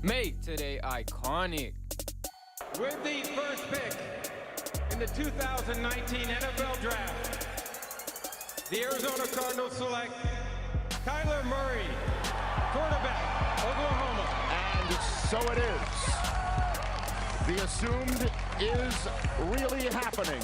Make today iconic. With the first pick in the 2019 NFL Draft, the Arizona Cardinals select Kyler Murray, quarterback, Oklahoma. And so it is. The assumed is really happening.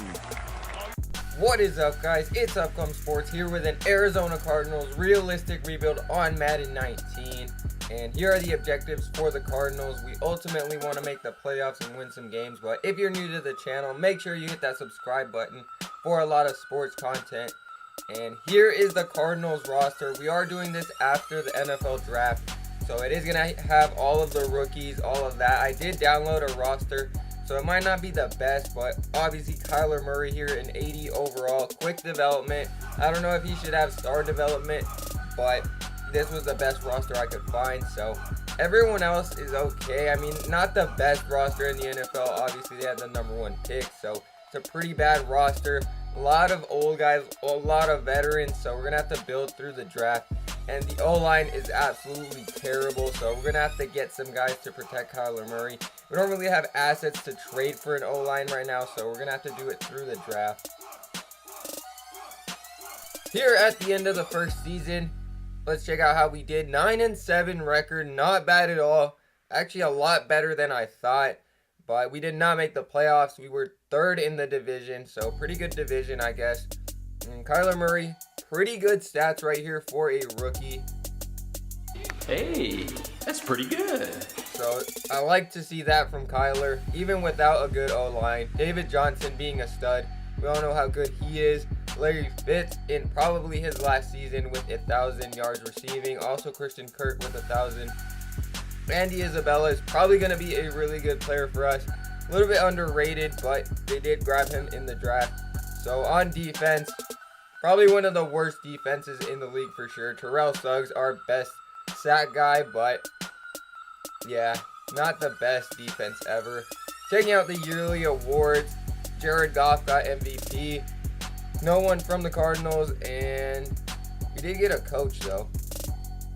What is up, guys? It's Upcome Sports here with an Arizona Cardinals realistic rebuild on Madden 19. And here are the objectives for the Cardinals. We ultimately want to make the playoffs and win some games. But if you're new to the channel, make sure you hit that subscribe button for a lot of sports content. And here is the Cardinals roster. We are doing this after the NFL draft, so it is going to have all of the rookies, all of that. I did download a roster, so it might not be the best, but obviously Kyler Murray here in 80 overall. Quick development. I don't know if he should have star development, but this was the best roster I could find. So everyone else is okay. I mean, not the best roster in the NFL. Obviously, they had the #1 pick, so it's a pretty bad roster. A lot of old guys, a lot of veterans, so we're going to have to build through the draft. And the O-line is absolutely terrible, so we're going to have to get some guys to protect Kyler Murray. We don't really have assets to trade for an O-line right now, so we're going to have to do it through the draft. Here at the end of the first season, let's check out how we did. 9-7 record, not bad at all. Actually, a lot better than I thought. But we did not make the playoffs. We were 3rd in the division, so pretty good division, I guess. And Kyler Murray, pretty good stats right here for a rookie. Hey, that's pretty good. So I like to see that from Kyler, even without a good O-line. David Johnson being a stud. We all know how good he is. Larry Fitz in probably his last season with 1,000 yards receiving. Also Christian Kirk with 1,000. Andy Isabella is probably going to be a really good player for us. A little bit underrated, but they did grab him in the draft. So on defense, probably one of the worst defenses in the league for sure. Terrell Suggs, our best sack guy, but yeah, not the best defense ever. Checking out the yearly awards, Jared Goff got MVP. No one from the Cardinals, and we did get a coach though.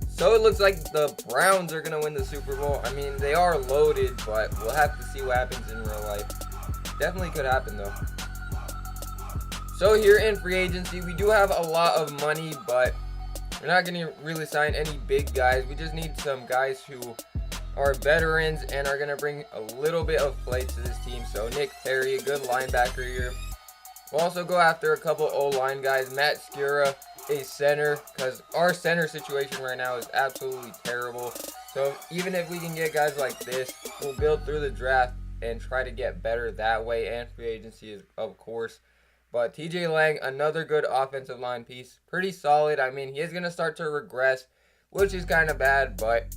So it looks like the Browns are going to win the Super Bowl. I mean, they are loaded, but we'll have to see what happens in real life. Definitely could happen though. So here in free agency, we do have a lot of money, but we're not going to really sign any big guys. We just need some guys who are veterans and are going to bring a little bit of play to this team. So Nick Perry, a good linebacker here. We'll also go after a couple O-line guys. Matt Skura, a center, because our center situation right now is absolutely terrible. So even if we can get guys like this, we'll build through the draft and try to get better that way, and free agency is, of course. But TJ Lang, another good offensive line piece. Pretty solid. I mean, he is going to start to regress, which is kind of bad, but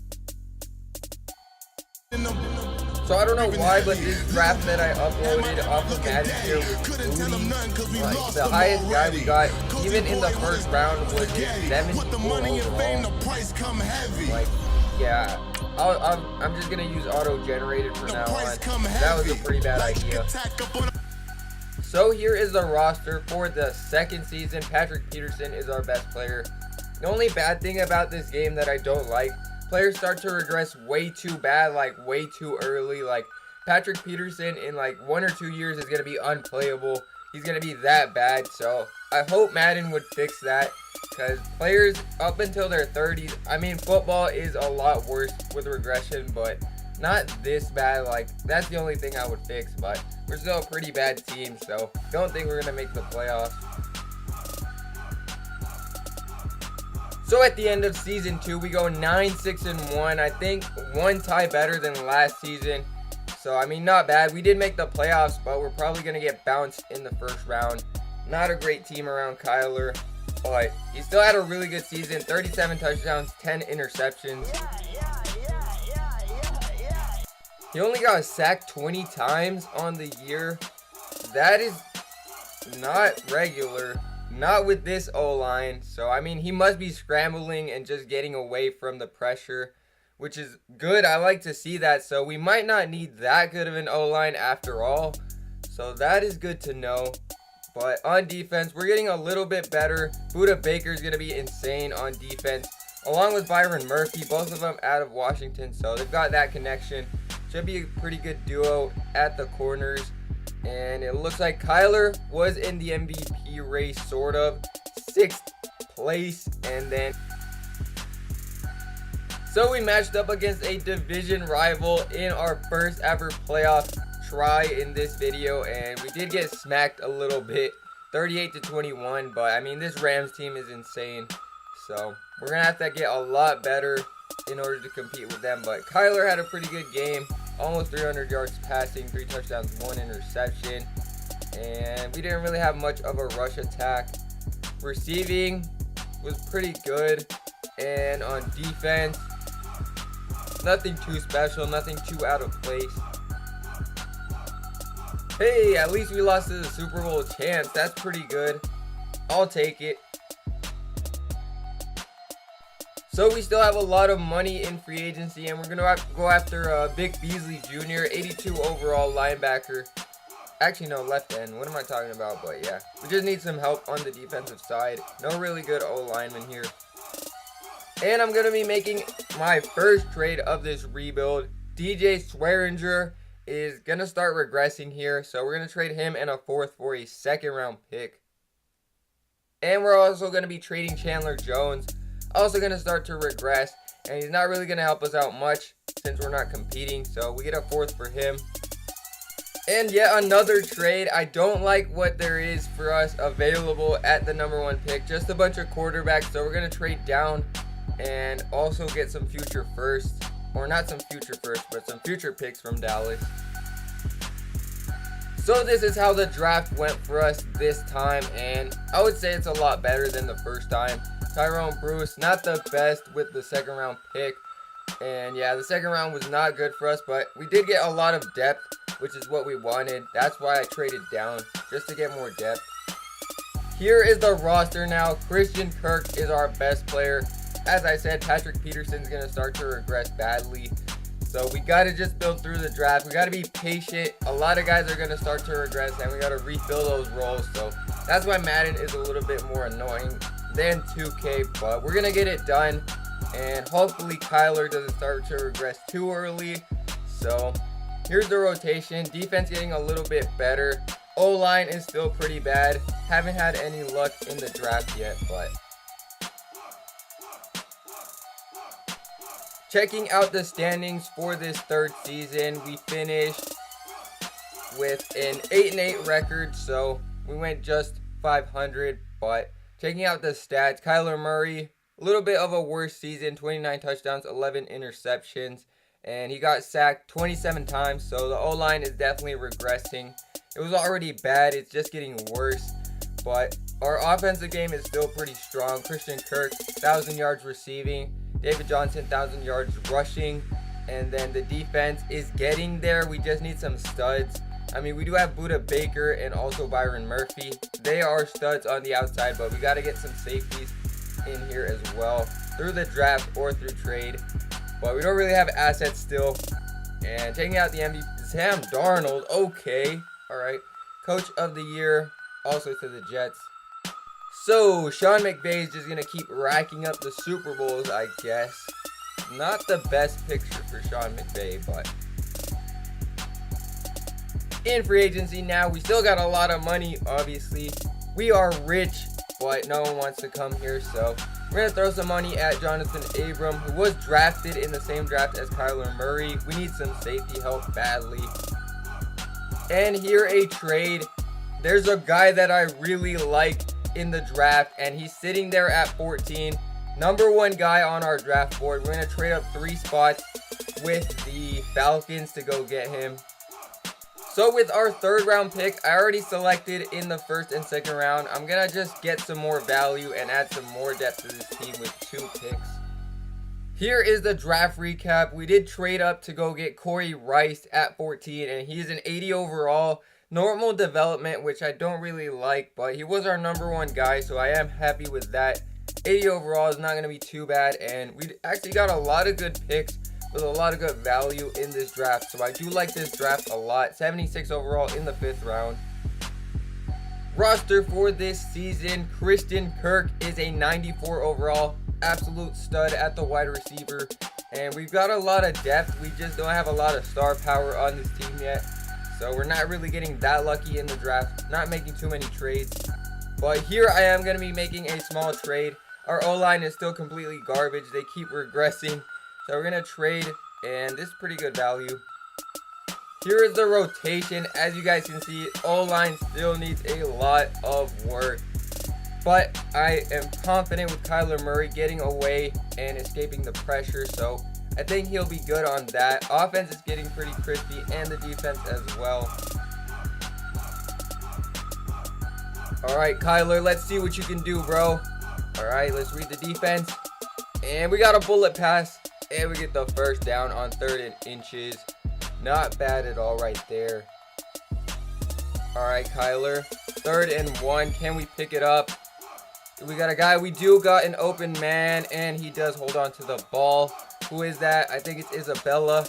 so I don't know why, but this draft that I uploaded off of Madden here was Booty. Like, the highest guy we got, even in the first round, was 74 overall. Like, yeah, I'm just going to use auto-generated from now on. That was a pretty bad idea. So here is the roster for the second season. Patrick Peterson is our best player. The only bad thing about this game that I don't like, players start to regress way too bad, like way too early. Like Patrick Peterson in like 1 or 2 years is going to be unplayable. He's going to be that bad. So I hope Madden would fix that, because players up until their 30s, I mean, football is a lot worse with regression, but not this bad. Like, that's the only thing I would fix, but we're still a pretty bad team, so don't think we're going to make the playoffs. So at the end of season 2, we go 9-6-1. I think one tie better than last season. So, I mean, not bad. We did make the playoffs, but we're probably going to get bounced in the first round. Not a great team around Kyler, but he still had a really good season. 37 touchdowns, 10 interceptions. He only got sacked 20 times on the year. That is not regular. Not with this O-line. So, I mean, he must be scrambling and just getting away from the pressure, which is good. I like to see that. So, we might not need that good of an O-line after all. So, that is good to know. But on defense, we're getting a little bit better. Buda Baker is going to be insane on defense. along with Byron Murphy, both of them out of Washington, so they've got that connection. Should be a pretty good duo at the corners. And it looks like Kyler was in the MVP race, sort of. 6th place, and then so we matched up against a division rival in our first ever playoff try in this video, and we did get smacked a little bit, 38-21. But I mean, this Rams team is insane, so we're gonna have to get a lot better in order to compete with them. But Kyler had a pretty good game, almost 300 yards passing, 3 touchdowns, 1 interception, and we didn't really have much of a rush attack. Receiving was pretty good, and on defense, nothing too special, nothing too out of place. Hey, at least we lost to the Super Bowl champs. That's pretty good. I'll take it. So we still have a lot of money in free agency, and we're going to go after Vic Beasley Jr., 82 overall linebacker. Actually, no, left end. What am I talking about? But yeah, we just need some help on the defensive side. No really good O-lineman here. And I'm going to be making my first trade of this rebuild. DJ Swearinger is going to start regressing here. So we're going to trade him and a 4th for a 2nd round pick. And we're also going to be trading Chandler Jones. Also going to start to regress. And he's not really going to help us out much since we're not competing. So we get a 4th for him. And yet another trade. I don't like what there is for us available at the number 1 pick. Just a bunch of quarterbacks. So we're going to trade down and also get some future firsts. Or not some future firsts, but some future picks from Dallas. So this is how the draft went for us this time. And I would say it's a lot better than the first time. Tyrone Bruce, not the best with the 2nd round pick. And yeah, the 2nd round was not good for us. But we did get a lot of depth, which is what we wanted. That's why I traded down, just to get more depth. Here is the roster now. Christian Kirk is our best player. As I said, Patrick Peterson's going to start to regress badly. So we got to just build through the draft. We got to be patient. A lot of guys are going to start to regress, and we got to refill those roles. So that's why Madden is a little bit more annoying than 2K. But we're going to get it done. And hopefully Kyler doesn't start to regress too early. So here's the rotation. Defense getting a little bit better. O-line is still pretty bad. Haven't had any luck in the draft yet, but checking out the standings for this 3rd season, we finished with an 8-8 record, so we went just 500. But checking out the stats, Kyler Murray, a little bit of a worse season, 29 touchdowns, 11 interceptions, and he got sacked 27 times, so the O-line is definitely regressing. It was already bad, it's just getting worse, but our offensive game is still pretty strong. Christian Kirk, 1,000 yards receiving. David Johnson, 1,000 yards rushing. And then the defense is getting there. We just need some studs. I mean, we do have Buda Baker and also Byron Murphy. They are studs on the outside, but we got to get some safeties in here as well through the draft or through trade. But we don't really have assets still. And taking out the MVP, Sam Darnold. Okay. All right. Coach of the year, also to the Jets. So, Sean McVay is just going to keep racking up the Super Bowls, I guess. Not the best picture for Sean McVay, but in free agency now, we still got a lot of money, obviously. We are rich, but no one wants to come here, so we're going to throw some money at Jonathan Abram, who was drafted in the same draft as Kyler Murray. We need some safety help badly. And here a trade. There's a guy that I really like in the draft, and he's sitting there at 14. Number 1 guy on our draft board. We're going to trade up 3 spots with the Falcons to go get him. So with our 3rd round pick, I already selected in the 1st and 2nd round. I'm going to just get some more value and add some more depth to this team with 2 picks. Here is the draft recap. We did trade up to go get Corey Rice at 14, and he's an 80 overall. Normal development, which I don't really like, but he was our number 1 guy, so I am happy with that. 80 overall is not going to be too bad, and we actually got a lot of good picks with a lot of good value in this draft, so I do like this draft a lot. 76 overall in the 5th round. Roster for this season, Christian Kirk is a 94 overall. absolute stud at the wide receiver. And we've got a lot of depth. We just don't have a lot of star power on this team yet. So we're not really getting that lucky in the draft. Not making too many trades. But here I am going to be making a small trade. Our O-line is still completely garbage. They keep regressing. So we're going to trade. And this is pretty good value. Here is the rotation. As you guys can see, O-line still needs a lot of work. But I am confident with Kyler Murray getting away and escaping the pressure. So I think he'll be good on that. Offense is getting pretty crispy and the defense as well. Alright, Kyler, let's see what you can do, bro. Alright, let's read the defense. And we got a bullet pass. And we get the first down on 3rd and inches. Not bad at all right there. Alright, Kyler. 3rd and 1. Can we pick it up? We got a guy. We do got an open man. And he does hold on to the ball. Who is that? I think it's Isabella.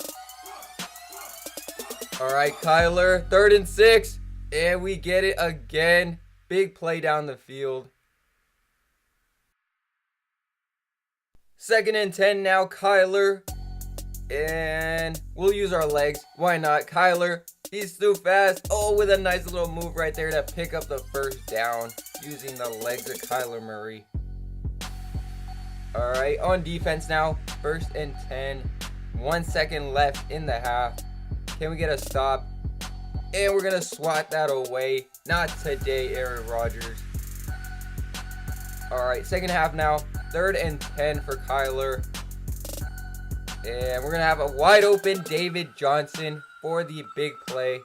Alright, Kyler. 3rd and 6. And we get it again. Big play down the field. 2nd and 10 now, Kyler. And we'll use our legs. Why not? Kyler, he's too fast. Oh, with a nice little move right there to pick up the first down using the legs of Kyler Murray. Alright, on defense now. 1st and 10. 1 second left in the half. Can we get a stop? And we're going to swat that away. Not today, Aaron Rodgers. Alright, 2nd half now. 3rd and 10 for Kyler. And we're going to have a wide open David Johnson for the big play.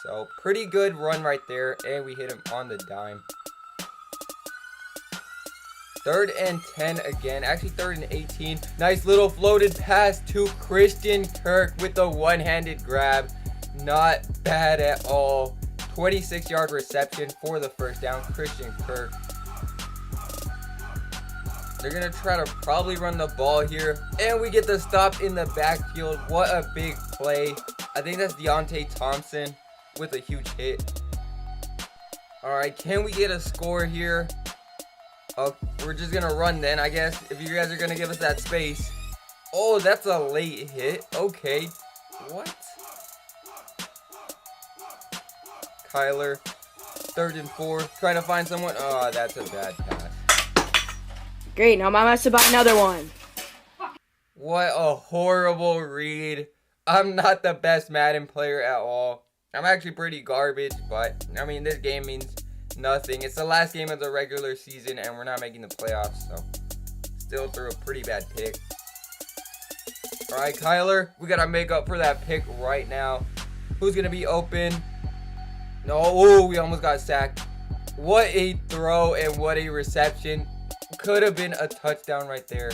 So, pretty good run right there. And we hit him on the dime. 3rd and 10 again. Actually, 3rd and 18. Nice little floated pass to Christian Kirk with the one-handed grab. Not bad at all. 26-yard reception for the first down. Christian Kirk. They're going to try to probably run the ball here. And we get the stop in the backfield. What a big play. I think that's Deontay Thompson with a huge hit. Alright, can we get a score here? Oh, we're just going to run then, I guess, if you guys are going to give us that space. Oh, that's a late hit. Okay. What? Kyler. 3rd and 4. Trying to find someone. Oh, that's a bad pass. Great, now my must buy another one. What a horrible read. I'm not the best Madden player at all. I'm actually pretty garbage, but, I mean, this game means nothing. It's the last game of the regular season, and we're not making the playoffs, so still threw a pretty bad pick. Alright, Kyler, we got to make up for that pick right now. Who's going to be open? No, oh, we almost got sacked. What a throw and what a reception. Could have been a touchdown right there.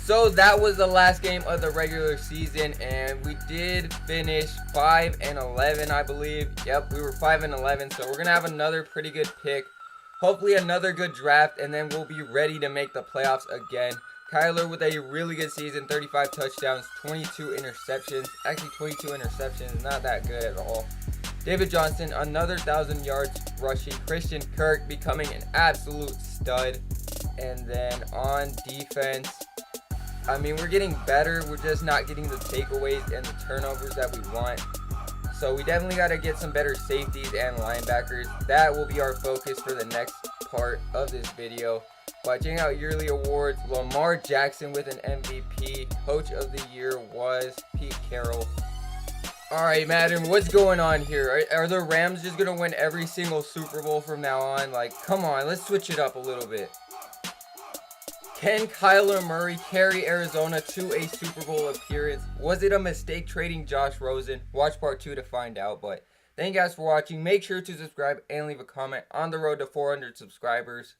So that was the last game of the regular season, and we did finish 5-11, I believe. Yep, we were 5-11, so we're gonna have another pretty good pick. Hopefully another good draft, and then we'll be ready to make the playoffs again. Kyler with a really good season, 35 touchdowns, 22 interceptions. Actually, 22 interceptions, not that good at all. David Johnson, another 1,000 yards rushing. Christian Kirk becoming an absolute stud. And then on defense, I mean, we're getting better. We're just not getting the takeaways and the turnovers that we want. So we definitely got to get some better safeties and linebackers. That will be our focus for the next part of this video. But checking out yearly awards, Lamar Jackson with an MVP. Coach of the year was Pete Carroll. Alright, Madden, what's going on here? Are the Rams just going to win every single Super Bowl from now on? Like, come on, let's switch it up a little bit. Can Kyler Murray carry Arizona to a Super Bowl appearance? Was it a mistake trading Josh Rosen? Watch part 2 to find out. But thank you guys for watching. Make sure to subscribe and leave a comment on the road to 400 subscribers.